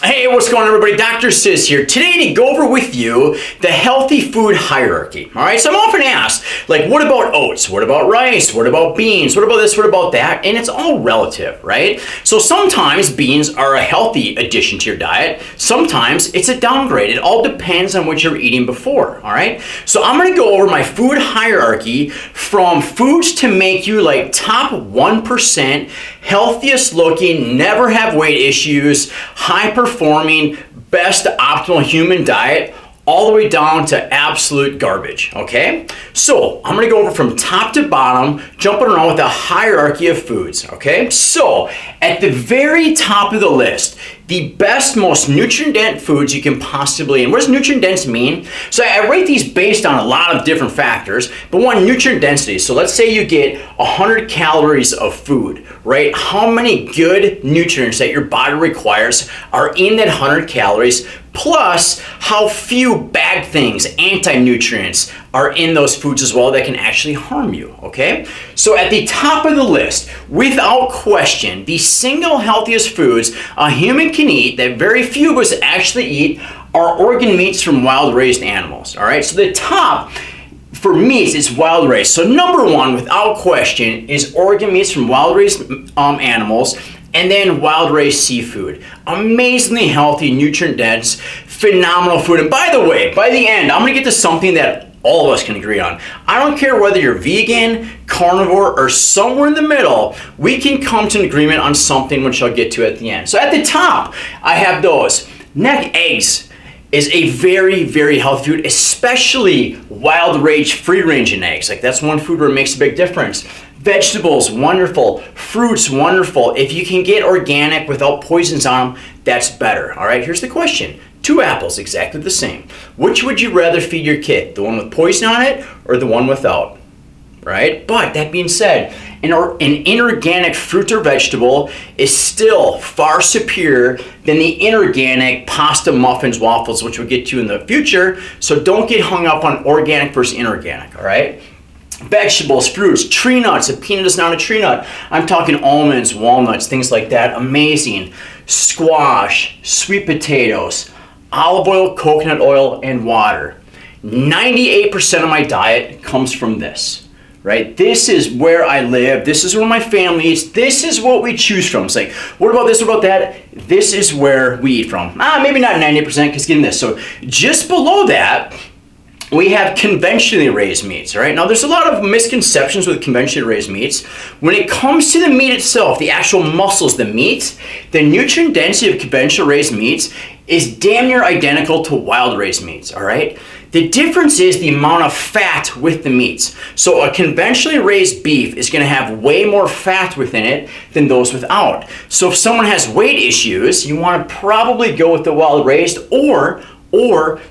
Hey, what's going on, everybody? Dr. Sis here. Today to go over with you the healthy food hierarchy. All right, so I'm often asked, like, what about oats? What about rice? What about beans? What about this? What about that? And it's all relative, right? So sometimes beans are a healthy addition to your diet. Sometimes it's a downgrade. It all depends on what you're eating before, all right? So I'm going to go over my food hierarchy from foods to make you like top 1%, healthiest looking, never have weight issues, high performing, best optimal human diet, all the way down to absolute garbage, okay? So I'm gonna go over from top to bottom, jumping around with a hierarchy of foods, okay? So at the very top of the list, the best, most nutrient-dense foods you can possibly, and what does nutrient-dense mean? So I rate these based on a lot of different factors, but one, nutrient density. So let's say you get 100 calories of food, right? How many good nutrients that your body requires are in that 100 calories, plus how few bad things, anti-nutrients, are in those foods as well that can actually harm you, okay? So at the top of the list, without question, the single healthiest foods a human can eat that very few of us actually eat are organ meats from wild-raised animals, all right? So the top for meats is wild raised. So number one, without question, is organ meats from wild-raised animals, and then wild-raised seafood. Amazingly healthy, nutrient-dense, phenomenal food. And by the way, by the end, I'm gonna get to something that all of us can agree on. I don't care whether you're vegan, carnivore, or somewhere in the middle, we can come to an agreement on something which I'll get to at the end. So at the top, I have those. Eggs is a very, very healthy food, especially wild-raised, free-ranging eggs. Like, that's one food where it makes a big difference. Vegetables, wonderful. Fruits, wonderful. If you can get organic without poisons on them, that's better. All right, here's the question. 2 apples, exactly the same. Which would you rather feed your kid? The one with poison on it or the one without? Right? But that being said, an inorganic fruit or vegetable is still far superior than the inorganic pasta, muffins, waffles, which we'll get to in the future. So don't get hung up on organic versus inorganic, all right? Vegetables, fruits, tree nuts. A peanut is not a tree nut. I'm talking almonds, walnuts, things like that. Amazing. Squash, sweet potatoes, olive oil, coconut oil, and water. 98% of my diet comes from this, right? This is where I live. This is where my family eats. This is what we choose from. It's like, what about this? What about that? This is where we eat from. Maybe not 90%, because getting this. So just below that, we have conventionally raised meats, all right? Now, there's a lot of misconceptions with conventionally raised meats. When it comes to the meat itself, the actual muscles, the meat, the nutrient density of conventional raised meats is damn near identical to wild raised meats, all right? The difference is the amount of fat with the meats. So a conventionally raised beef is gonna have way more fat within it than those without. So if someone has weight issues, you wanna probably go with the wild raised or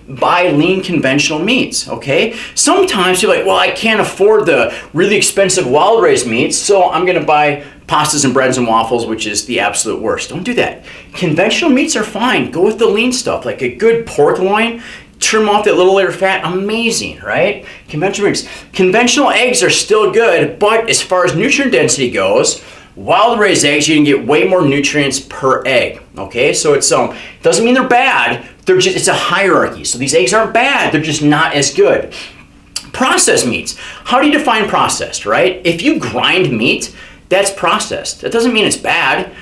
buy lean conventional meats, okay? Sometimes you're like, well, I can't afford the really expensive wild raised meats, so I'm gonna buy pastas and breads and waffles, which is the absolute worst. Don't do that. Conventional meats are fine. Go with the lean stuff, like a good pork loin, trim off that little layer of fat, amazing, right? Conventional eggs are still good, but as far as nutrient density goes, wild raised eggs, you can get way more nutrients per egg, okay? So it's doesn't mean they're bad, it's a hierarchy. So these eggs aren't bad, they're just not as good. Processed meats, how do you define processed, right? If you grind meat, that's processed. That doesn't mean it's bad.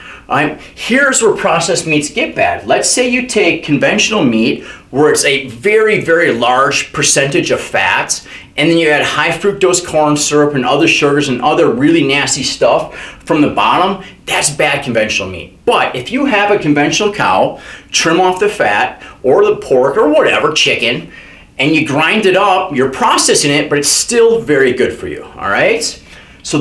Here's where processed meats get bad. Let's say you take conventional meat where it's a very, very large percentage of fats, and then you add high fructose corn syrup and other sugars and other really nasty stuff from the bottom. That's bad conventional meat. But if you have a conventional cow, trim off the fat or the pork or whatever, chicken, and you grind it up, you're processing it, but it's still very good for you, all right? So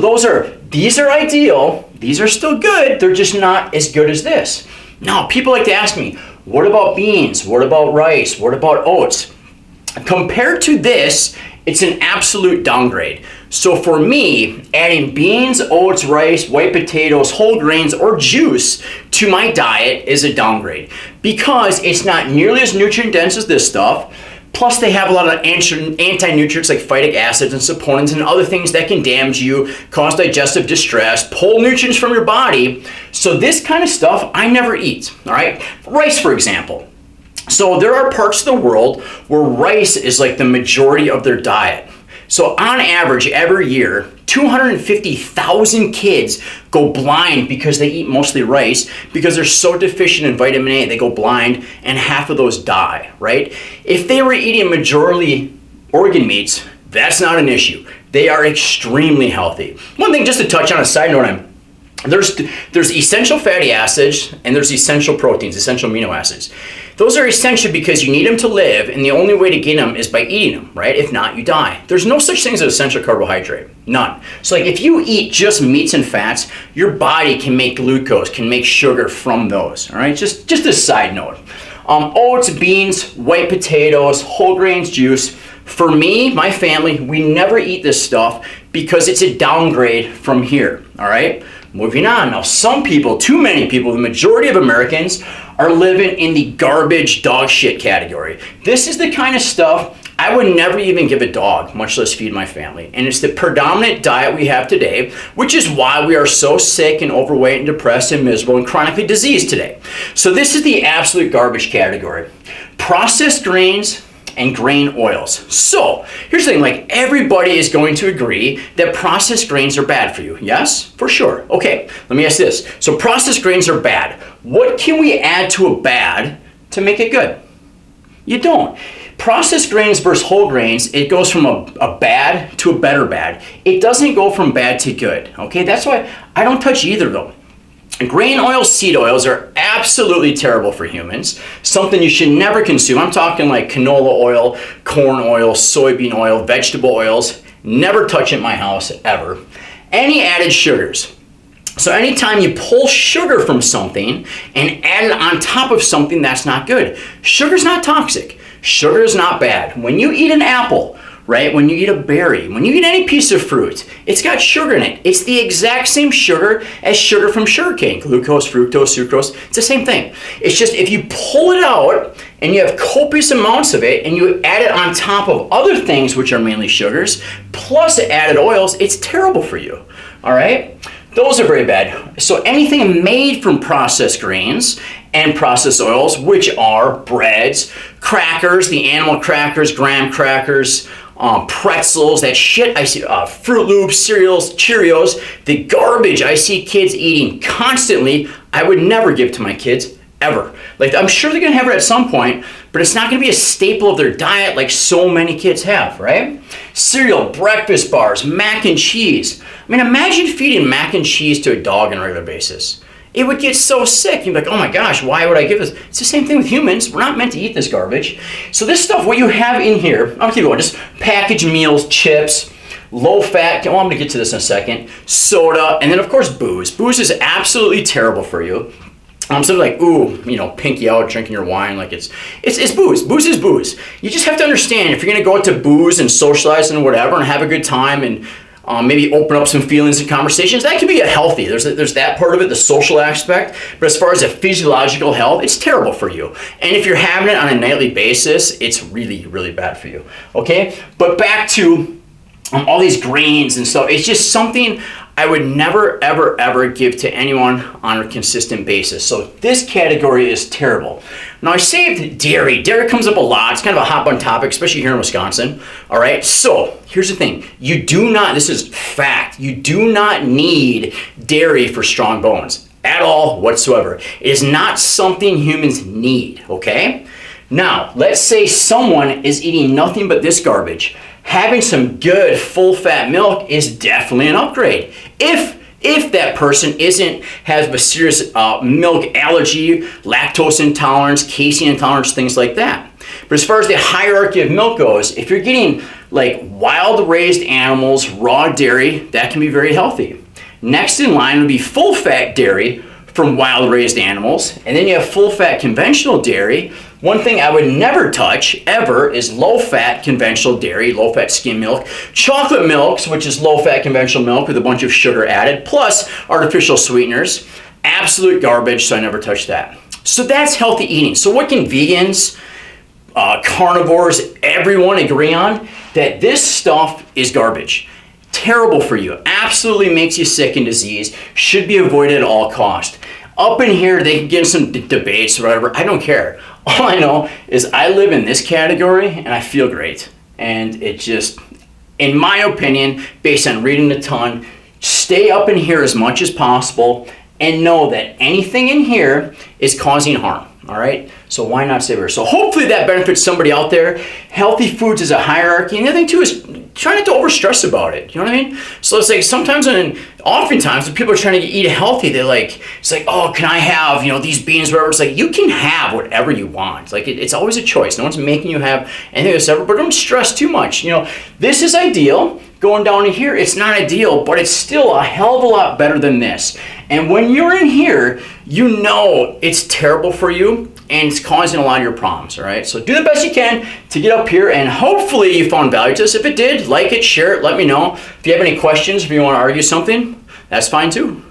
these are ideal, these are still good, they're just not as good as this. Now, people like to ask me, what about beans? What about rice? What about oats? Compared to this, it's an absolute downgrade. So for me, adding beans, oats, rice, white potatoes, whole grains, or juice to my diet is a downgrade because it's not nearly as nutrient dense as this stuff. Plus, they have a lot of anti-nutrients like phytic acids and saponins and other things that can damage you, cause digestive distress, pull nutrients from your body. So this kind of stuff I never eat, all right? Rice, for example. So there are parts of the world where rice is like the majority of their diet. So on average, every year, 250,000 kids go blind because they eat mostly rice because they're so deficient in vitamin A, they go blind, and half of those die, right? If they were eating majority organ meats, that's not an issue. They are extremely healthy. One thing just to touch on a side note, there's essential fatty acids and there's essential proteins, essential amino acids. Those are essential because you need them to live, and the only way to gain them is by eating them, right? If not, you die. There's no such thing as an essential carbohydrate, none. So like if you eat just meats and fats, your body can make glucose, can make sugar from those, all right? Just a side note. Oats, beans, white potatoes, whole grains juice. For me, my family, we never eat this stuff because it's a downgrade from here, all right? Moving on. Now, some people, too many people, the majority of Americans are living in the garbage dog shit category. This is the kind of stuff I would never even give a dog, much less feed my family. And it's the predominant diet we have today, which is why we are so sick and overweight and depressed and miserable and chronically diseased today. So this is the absolute garbage category. Processed grains and grain oils. So here's the thing, like everybody is going to agree that processed grains are bad for you. Yes, for sure. Okay, let me ask this. So processed grains are bad. What can we add to a bad to make it good? You don't. Processed grains versus whole grains, it goes from a bad to a better bad. It doesn't go from bad to good. Okay, that's why I don't touch either of them. Grain oils, seed oils are absolutely terrible for humans. Something you should never consume. I'm talking like canola oil, corn oil, soybean oil, vegetable oils. Never touch it in my house, ever. Any added sugars. So anytime you pull sugar from something and add it on top of something, that's not good. Sugar's not toxic. Sugar is not bad. When you eat an apple, right? When you eat a berry, when you eat any piece of fruit, it's got sugar in it. It's the exact same sugar as sugar from sugarcane, glucose, fructose, sucrose. It's the same thing. It's just if you pull it out and you have copious amounts of it and you add it on top of other things, which are mainly sugars, plus added oils, it's terrible for you, all right? Those are very bad. So anything made from processed grains and processed oils, which are breads, crackers, the animal crackers, graham crackers, pretzels, that shit I see, Fruit Loops, cereals, Cheerios, the garbage I see kids eating constantly, I would never give to my kids, ever. Like, I'm sure they're gonna have it at some point, but it's not gonna be a staple of their diet like so many kids have, right? Cereal, breakfast bars, mac and cheese. I mean, imagine feeding mac and cheese to a dog on a regular basis. It would get so sick. You'd be like, oh my gosh, why would I give this? It's the same thing with humans. We're not meant to eat this garbage. So this stuff, what you have in here, I'll keep going, just packaged meals, chips, low fat, I'm gonna get to this in a second, soda, and then of course booze. Booze is absolutely terrible for you. So like, ooh, you know, pinky out, drinking your wine, like it's booze. Booze is booze. You just have to understand, if you're gonna go out to booze and socialize and whatever and have a good time and maybe open up some feelings and conversations, that can be a healthy. There's that part of it, the social aspect. But as far as a physiological health, it's terrible for you. And if you're having it on a nightly basis, it's really, really bad for you. Okay? But back to all these grains and stuff, it's just something I would never, ever, ever give to anyone on a consistent basis. So this category is terrible. Now I saved dairy. Dairy comes up a lot. It's kind of a hot button topic, especially here in Wisconsin. All right, so here's the thing. You do not, this is fact, you do not need dairy for strong bones at all whatsoever. It is not something humans need, okay? Now, let's say someone is eating nothing but this garbage. Having some good full-fat milk is definitely an upgrade. If that person has a serious milk allergy, lactose intolerance, casein intolerance, things like that. But as far as the hierarchy of milk goes, if you're getting like wild-raised animals, raw dairy, that can be very healthy. Next in line would be full-fat dairy from wild-raised animals, and then you have full-fat conventional dairy. One thing I would never touch, ever, is low-fat conventional dairy, low-fat skim milk, chocolate milks, which is low-fat conventional milk with a bunch of sugar added, plus artificial sweeteners. Absolute garbage, so I never touch that. So that's healthy eating. So what can vegans, carnivores, everyone agree on that this stuff is garbage. Terrible for you, absolutely makes you sick and disease, should be avoided at all cost. Up in here, they can get in some debates or whatever, I don't care. All I know is I live in this category and I feel great. And it just, in my opinion, based on reading a ton, stay up in here as much as possible and know that anything in here is causing harm. All right, so why not stay here? So hopefully that benefits somebody out there. Healthy foods is a hierarchy, and the other thing too is try not to overstress about it. You know what I mean? So it's like oftentimes when people are trying to eat healthy, it's like, oh, can I have these beans, whatever? It's like you can have whatever you want. Like it's always a choice. No one's making you have anything that's ever, but don't stress too much. This is ideal. Going down to here, it's not ideal, but it's still a hell of a lot better than this. And when you're in here, you know it's terrible for you and it's causing a lot of your problems, all right? So do the best you can to get up here, and hopefully you found value to this. If it did, like it, share it, let me know. If you have any questions, if you want to argue something, that's fine too.